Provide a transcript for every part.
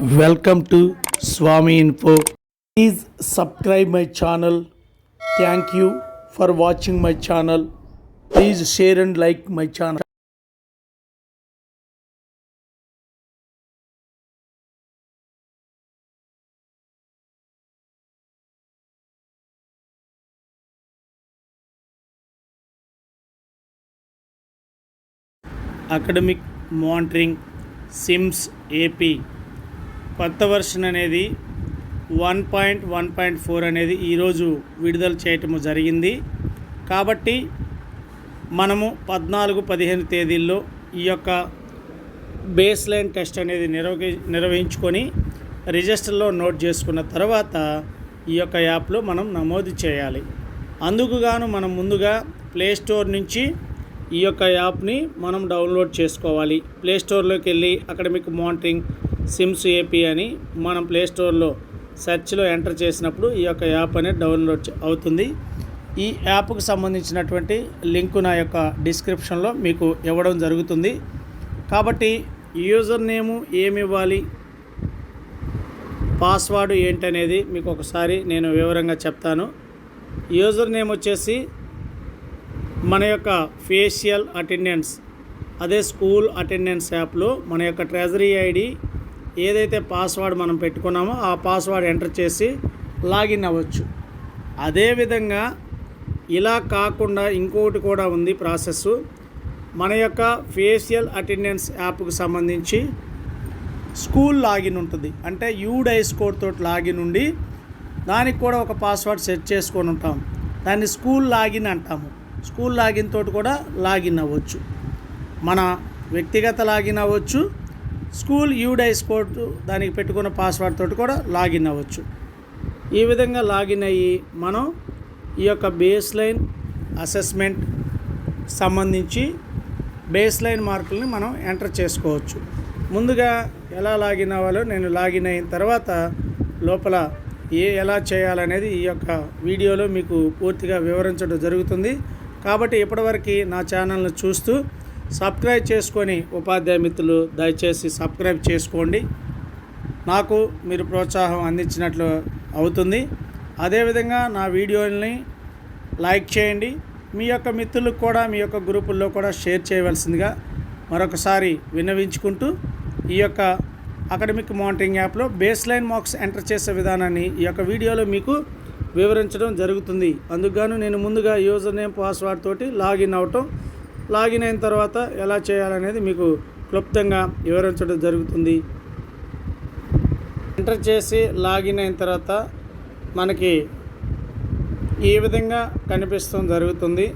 Welcome to Swami Info. Please subscribe my channel. Thank you for watching my channel. Please share and like my channel. Academic monitoring SIMS AP కొత్త version అనేది 1.1.4 అనేది ఈరోజు విడుదల చేయటము జరిగింది. కాబట్టి మనము 14-15 తేదీల్లో ఈ యొక్క బేస్ లైన్ టెస్ట్ అనేది నిర్వహించుకొని రిజిస్టర్లో నోట్ చేసుకున్న తర్వాత ఈ యొక్క యాప్లో మనం నమోదు చేయాలి. అందుకు గాను మనం ముందుగా ప్లేస్టోర్ నుంచి ఈ యొక్క యాప్ని మనం డౌన్లోడ్ చేసుకోవాలి. ప్లేస్టోర్లోకి వెళ్ళి అకాడమిక్ మానిటరింగ్ సిమ్స్ ఏపీ అని మనం ప్లేస్టోర్లో సెర్చ్లో ఎంటర్ చేసినప్పుడు ఈ యొక్క యాప్ అనేది డౌన్లోడ్ అవుతుంది. ఈ యాప్కు సంబంధించినటువంటి లింకు నా యొక్క డిస్క్రిప్షన్లో మీకు ఇవ్వడం జరుగుతుంది. కాబట్టి యూజర్ నేము ఏమి ఇవ్వాలి, పాస్వర్డ్ ఏంటనేది మీకు ఒకసారి నేను వివరంగా చెప్తాను. యూజర్ నేమ్ వచ్చేసి మన యొక్క ఫేషియల్ అటెండెన్స్, అదే స్కూల్ అటెండెన్స్ యాప్లో మన యొక్క ట్రెజరీ ఐడి ఏదైతే పాస్వర్డ్ మనం పెట్టుకున్నామో ఆ పాస్వర్డ్ ఎంటర్ చేసి లాగిన్ అవ్వచ్చు. అదేవిధంగా ఇలా కాకుండా ఇంకొకటి కూడా ఉంది ప్రాసెస్. మన యొక్క ఫేషియల్ అటెండెన్స్ యాప్కు సంబంధించి స్కూల్ లాగిన్ ఉంటుంది. అంటే యూడైస్ కోడ్ తోటి లాగిన్ ఉండి దానికి కూడా ఒక పాస్వర్డ్ సెట్ చేసుకొని ఉంటాం. దాన్ని స్కూల్ లాగిన్ అంటాము. స్కూల్ లాగిన్ తోటి కూడా లాగిన్ అవ్వచ్చు. మన వ్యక్తిగత లాగిన్ అవ్వచ్చు, స్కూల్ యూడైస్ కోడ్ దానికి పెట్టుకున్న పాస్వర్డ్ తోటి కూడా లాగిన్ అవ్వచ్చు. ఈ విధంగా లాగిన్ అయ్యి మనం ఈ యొక్క బేస్ లైన్ అసెస్మెంట్ సంబంధించి బేస్ లైన్ మార్కుల్ని మనం ఎంటర్ చేసుకోవచ్చు. ముందుగా ఎలా లాగిన్ అవ్వాలో నేను లాగిన్ అయిన తర్వాత లోపల ఎలా చేయాలనేది ఈ యొక్క వీడియోలో మీకు పూర్తిగా వివరించడం జరుగుతుంది. కాబట్టి ఇప్పటివరకు నా ఛానల్ను చూస్తూ సబ్స్క్రైబ్ చేసుకొని ఉపాధ్యాయ మిత్రులు దయచేసి సబ్స్క్రైబ్ చేసుకోండి. నాకు మీరు ప్రోత్సాహం అందించినట్లు అవుతుంది. అదేవిధంగా నా వీడియోని లైక్ చేయండి. మీ యొక్క మిత్రులకు కూడా మీ యొక్క గ్రూపుల్లో కూడా షేర్ చేయవలసిందిగా మరొకసారి విన్నవించుకుంటూ ఈ యొక్క అకాడమిక్ మానిటరింగ్ యాప్లో బేస్ లైన్ మార్క్స్ ఎంటర్ చేసే విధానాన్ని ఈ యొక్క వీడియోలో మీకు వివరించడం జరుగుతుంది. అందుకు నేను ముందుగా యూజర్ నేమ్ పాస్వర్డ్ తోటి లాగిన్ అవటం, లాగిన్ అయిన తర్వాత ఎలా చేయాలనేది మీకు క్లుప్తంగా వివరించడం జరుగుతుంది. ఎంటర్ చేసి లాగిన్ అయిన తర్వాత మనకి ఈ విధంగా కనిపిస్తూ జరుగుతుంది.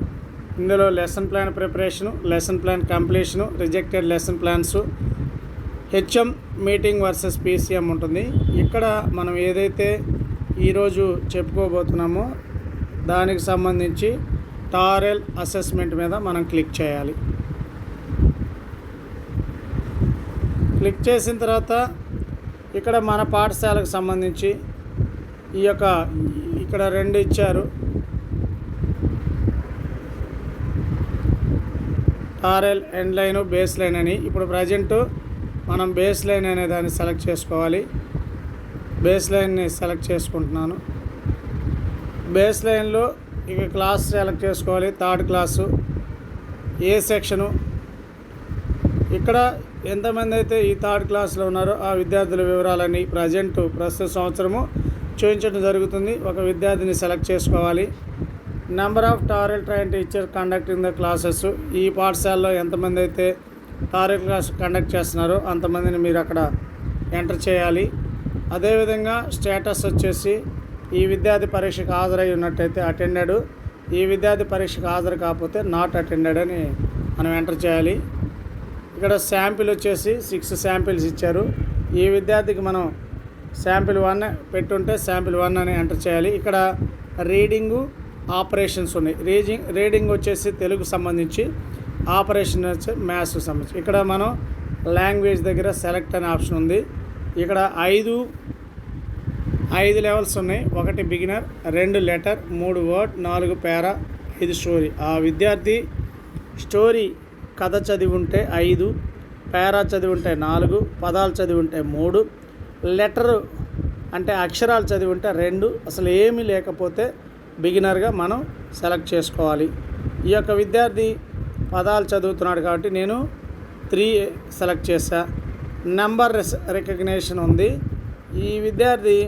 ఇందులో lesson plan preparation, lesson plan completion, rejected lesson plans, HM meeting versus PCM ఉంటుంది. ఇక్కడ మనం ఏదైతే ఈరోజు చెప్పుకోబోతున్నామో దానికి సంబంధించి టారెల్ అసెస్మెంట్ మీద మనం క్లిక్ చేయాలి. క్లిక్ చేసిన తర్వాత ఇక్కడ మన పాఠశాలకు సంబంధించి ఇక్కడ 2 ఇచ్చారు. టారెల్ ఎండ్ లైన్, బేస్ లైన్ అని. ఇప్పుడు ప్రజెంట్ మనం బేస్ లైన్ అనే దాన్ని సెలెక్ట్ చేసుకోవాలి. బేస్ లైన్ని సెలెక్ట్ చేసుకుంటున్నాను. బేస్ లైన్లో ఇక క్లాస్ సెలెక్ట్ చేసుకోవాలి. 3rd క్లాసు, ఏ సెక్షను. ఇక్కడ ఎంతమంది అయితే ఈ 3rd క్లాస్లో ఉన్నారో ఆ విద్యార్థుల వివరాలని ప్రస్తుత సంవత్సరము చూపించడం జరుగుతుంది. ఒక విద్యార్థిని సెలెక్ట్ చేసుకోవాలి. నెంబర్ ఆఫ్ టారెల్ train teacher conducting the classes. ఈ పాఠశాలలో ఎంతమంది అయితే టారెల్ క్లాస్ కండక్ట్ చేస్తున్నారో అంతమందిని మీరు అక్కడ ఎంటర్ చేయాలి. అదేవిధంగా స్టేటస్ వచ్చేసి ఈ విద్యార్థి పరీక్షకు హాజరై ఉన్నట్టయితే అటెండెడ్, ఈ విద్యార్థి పరీక్షకు హాజరు కాకపోతే నాట్ అటెండెడ్ అని మనం ఎంటర్ చేయాలి. ఇక్కడ శాంపిల్ వచ్చేసి 6 శాంపిల్స్ ఇచ్చారు. ఈ విద్యార్థికి మనం శాంపిల్ 1 పెట్టుంటే శాంపిల్ 1 అని ఎంటర్ చేయాలి. ఇక్కడ రీడింగు, ఆపరేషన్స్ ఉన్నాయి. రీడింగ్ వచ్చేసి తెలుగు సంబంధించి, ఆపరేషన్ వచ్చి మ్యాథ్స్కి సంబంధించి. ఇక్కడ మనం లాంగ్వేజ్ దగ్గర సెలెక్ట్ అనే ఆప్షన్ ఉంది. ఇక్కడ 5 లెవెల్స్ ఉన్నాయి. 1 బిగినర్, 2 లెటర్, 3 వర్డ్, 4 పారా, 5 స్టోరీ. ఆ విద్యార్థి స్టోరీ కథ చదివి ఉంటే 5, పారా చదివి ఉంటే 4, పదాలు చదివి ఉంటే 3, లెటరు అంటే అక్షరాలు చదివి ఉంటే 2, అసలు ఏమీ లేకపోతే బిగినర్గా మనం సెలెక్ట్ చేసుకోవాలి. ఈ యొక్క విద్యార్థి పదాలు చదువుతున్నాడు కాబట్టి నేను 3 సెలెక్ట్ చేశా. నెంబర్ రికగ్నిషన్ ఉంది. ఈ విద్యార్థి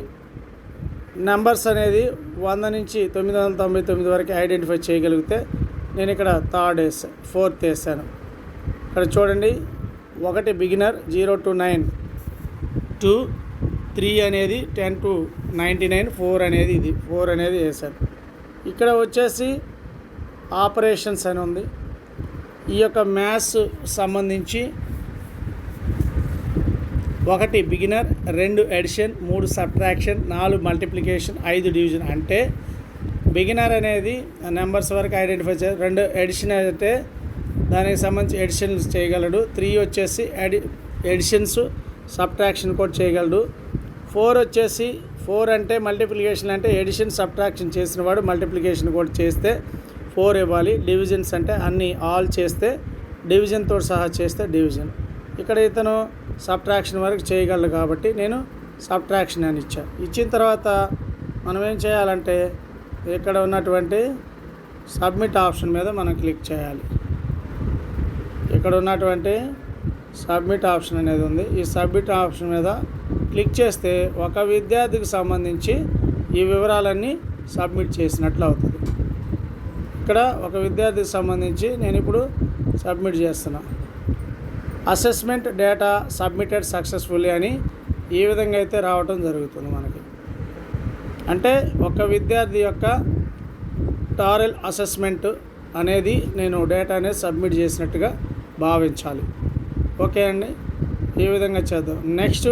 నెంబర్స్ అనేది 100 నుంచి 999 వరకు ఐడెంటిఫై చేయగలిగితే నేను ఇక్కడ 4th వేసాను. ఇక్కడ చూడండి, 1 బిగినర్ 0 to 9, 2, 3 అనేది 10 to 99, 4 అనేది ఇది 4 అనేది వేసాను. ఇక్కడ వచ్చేసి ఆపరేషన్స్ అని ఉంది. ఈ యొక్క మ్యాథ్స్ సంబంధించి 1 beginner, 2 addition, 3 subtraction, 4 multiplication, 5 division. అంటే బిగినర్ అనేది నెంబర్స్ వరకు ఐడెంటిఫై చేయాలి. 2 ఎడిషన్ అయితే దానికి సంబంధించి ఎడిషన్స్ చేయగలడు. 3 వచ్చేసి ఎడిషన్స్ సబ్ట్రాక్షన్ కూడా చేయగలడు. 4 వచ్చేసి 4 అంటే మల్టిప్లికేషన్, అంటే ఎడిషన్ సబ్ట్రాక్షన్ చేసిన వాడు మల్టిప్లికేషన్ కూడా చేస్తే 4 ఇవ్వాలి. డివిజన్స్ అంటే అన్నీ ఆల్ చేస్తే, డివిజన్తో సహా చేస్తే డివిజన్. ఇక్కడ ఇతను సబ్ట్రాక్షన్ వరకు చేయగలడు కాబట్టి నేను సబ్ట్రాక్షన్ అని ఇచ్చిన తర్వాత మనం ఏం చేయాలంటే ఇక్కడ ఉన్నటువంటి సబ్మిట్ ఆప్షన్ మీద మనం క్లిక్ చేయాలి. ఇక్కడ ఉన్నటువంటి సబ్మిట్ ఆప్షన్ అనేది ఉంది. ఈ సబ్మిట్ ఆప్షన్ మీద క్లిక్ చేస్తే ఒక విద్యార్థికి సంబంధించి ఈ వివరాలన్నీ సబ్మిట్ చేసినట్లు అవుతుంది. ఇక్కడ ఒక విద్యార్థికి సంబంధించి నేను ఇప్పుడు సబ్మిట్ చేస్తున్నా. అసెస్మెంట్ డేటా సబ్మిటెడ్ సక్సెస్ఫుల్లీ అని ఈ విధంగా అయితే రావటం జరుగుతుంది మనకి. అంటే ఒక విద్యార్థి యొక్క టారెల్ అసెస్మెంట్ అనేది నేను డేటా అనేది సబ్మిట్ చేసినట్టుగా భావించాలి. ఓకే అండి, ఈ విధంగా చేద్దాం. నెక్స్ట్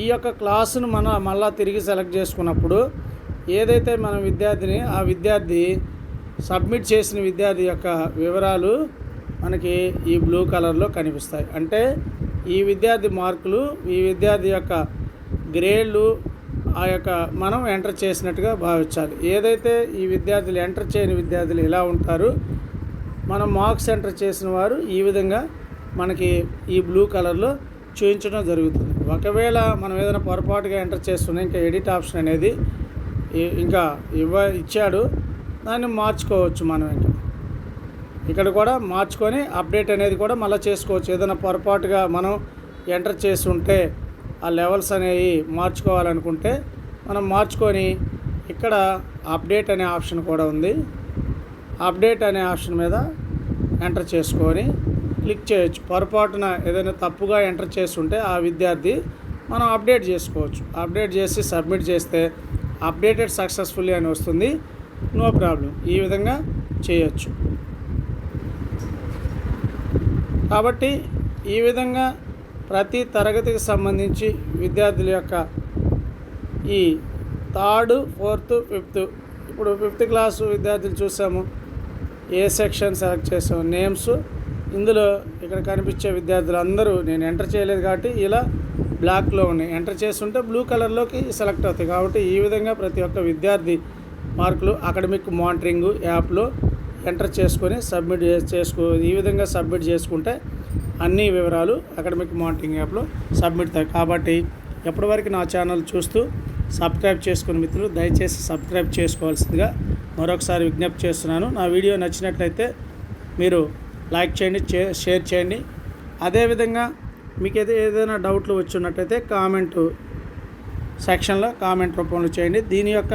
ఈ యొక్క క్లాసును మనం మళ్ళీ తిరిగి సెలెక్ట్ చేసుకున్నప్పుడు ఏదైతే మన విద్యార్థిని ఆ విద్యార్థి సబ్మిట్ చేసిన విద్యార్థి యొక్క వివరాలు మనకి ఈ బ్లూ కలర్లో కనిపిస్తాయి. అంటే ఈ విద్యార్థి మార్కులు, ఈ విద్యార్థి యొక్క గ్రేడ్లు ఆ యొక్క మనం ఎంటర్ చేసినట్టుగా భావించాలి. ఏదైతే ఈ విద్యార్థులు ఎంటర్ చేయని విద్యార్థులు ఎలా ఉంటారు, మనం మార్క్స్ ఎంటర్ చేసిన వారు ఈ విధంగా మనకి ఈ బ్లూ కలర్లో చూపించడం జరుగుతుంది. ఒకవేళ మనం ఏదైనా పొరపాటుగా ఎంటర్ చేస్తున్నా ఇంకా ఎడిట్ ఆప్షన్ అనేది ఇంకా ఇచ్చాడు, దాన్ని మార్చుకోవచ్చు. మనం ఇక్కడ కూడా మార్చుకొని అప్డేట్ అనేది కూడా మళ్ళీ చేసుకోవచ్చు. ఏదైనా పొరపాటుగా మనం ఎంటర్ చేసి ఉంటే ఆ లెవెల్స్ అనేవి మార్చుకోవాలనుకుంటే మనం మార్చుకొని ఇక్కడ అప్డేట్ అనే ఆప్షన్ కూడా ఉంది. అప్డేట్ అనే ఆప్షన్ మీద ఎంటర్ చేసుకొని క్లిక్ చేయొచ్చు. పొరపాటున ఏదైనా తప్పుగా ఎంటర్ చేస్తుంటే ఆ విద్యార్థి మనం అప్డేట్ చేసుకోవచ్చు. అప్డేట్ చేసి సబ్మిట్ చేస్తే అప్డేటెడ్ సక్సెస్ఫుల్లీ అని వస్తుంది. నో ప్రాబ్లం, ఈ విధంగా చేయొచ్చు. కాబట్టి ఈ విధంగా ప్రతి తరగతికి సంబంధించి విద్యార్థుల యొక్క ఈ 3rd, 4th, 5th, ఇప్పుడు 5th క్లాసు విద్యార్థులు చూసాము. ఏ సెక్షన్ సెలెక్ట్ చేసాము, నేమ్స్. ఇందులో ఇక్కడ కనిపించే విద్యార్థులు అందరూ నేను ఎంటర్ చేయలేదు కాబట్టి ఇలా బ్లాక్లో ఉన్నాయి. ఎంటర్ చేస్తుంటే బ్లూ కలర్లోకి సెలెక్ట్ అవుతాయి. కాబట్టి ఈ విధంగా ప్రతి ఒక్క విద్యార్థి మార్కులు అకాడమిక్ మానిటరింగ్ యాప్లో ఎంటర్ చేసుకొని సబ్మిట్ ఈ విధంగా సబ్మిట్ చేసుకుంటే అన్ని వివరాలు అకాడమిక్ మానిటరింగ్ యాప్లో సబ్మిట్ అవుతాయి. కాబట్టి ఎప్పటివరకు నా ఛానల్ చూస్తూ సబ్స్క్రైబ్ చేసుకుని మిత్రులు దయచేసి సబ్స్క్రైబ్ చేసుకోవాల్సిందిగా మరొకసారి విజ్ఞప్తి చేస్తున్నాను. నా వీడియో నచ్చినట్లయితే మీరు లైక్ చేయండి, షేర్ చేయండి. అదేవిధంగా మీకు ఏదైనా డౌట్లు వచ్చినట్టయితే కామెంట్ సెక్షన్లో కామెంట్ రూపంలో చేయండి. దీని యొక్క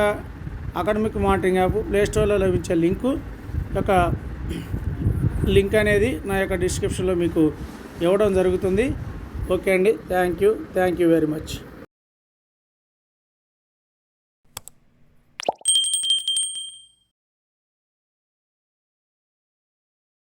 అకాడమిక్ మానిటరింగ్ యాప్ ప్లేస్టోర్లో లభించే లింక్ అనేది నా యొక్క డిస్క్రిప్షన్లో మీకు ఇవ్వడం జరుగుతుంది. ఓకే అండి, థ్యాంక్ యూ వెరీ మచ్.